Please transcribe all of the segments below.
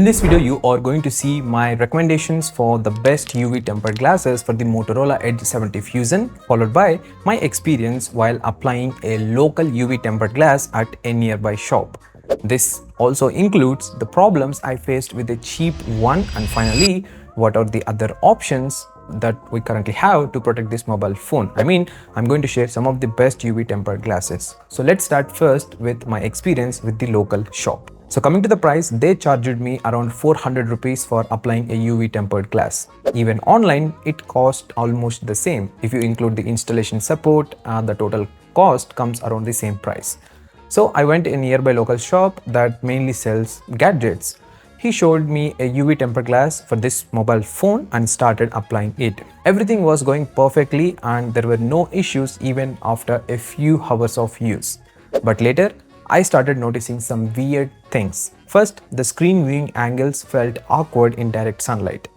this video, you are going to see my recommendations for the best UV tempered glasses for the Motorola Edge 70 Fusion, followed by my experience while applying a local UV tempered glass at a nearby shop. This also includes the problems I faced with a cheap one, and finally, what are the other options that we currently have to protect this mobile phone. I'm going to share some of the best UV tempered glasses. So let's start first with my experience with the local shop. So coming to the price, they charged me around 400 rupees for applying a UV tempered glass. Even online, it cost almost the same. If you include the installation support, the total cost comes around the same price. So I went in a nearby local shop that mainly sells gadgets. He showed me a UV tempered glass for this mobile phone and started applying it. Everything was going perfectly and there were no issues even after a few hours of use. But later, I started noticing some weird things. First, the screen viewing angles felt awkward in direct sunlight.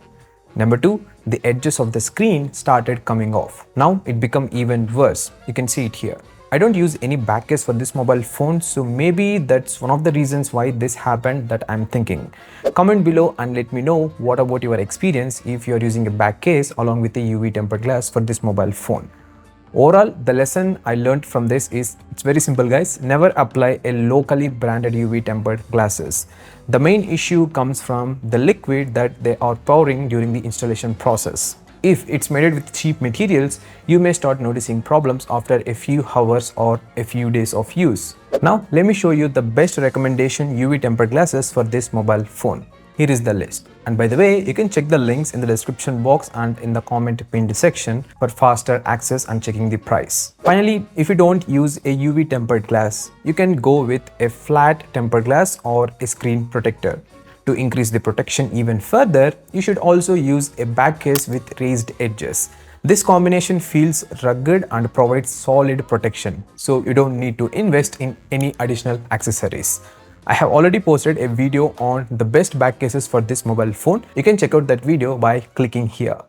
Number 2, the edges of the screen started coming off. Now it became even worse. You can see it here. I don't use any back case for this mobile phone, so maybe that's one of the reasons why this happened that I'm thinking. Comment below and let me know what about your experience if you're using a back case along with a UV tempered glass for this mobile phone. Overall, the lesson I learned from this is it's very simple, guys. Never apply a locally branded UV tempered glasses. The main issue comes from the liquid that they are pouring during the installation process. If it's made with cheap materials, you may start noticing problems after a few hours or a few days of use. Now, let me show you the best recommendation UV tempered glasses for this mobile phone. Here is the list. And by the way, you can check the links in the description box and in the comment pinned section for faster access and checking the price. Finally, if you don't use a UV tempered glass, you can go with a flat tempered glass or a screen protector. To increase the protection even further, you should also use a back case with raised edges. This combination feels rugged and provides solid protection, so you don't need to invest in any additional accessories. I have already posted a video on the best back cases for this mobile phone. You can check out that video by clicking here.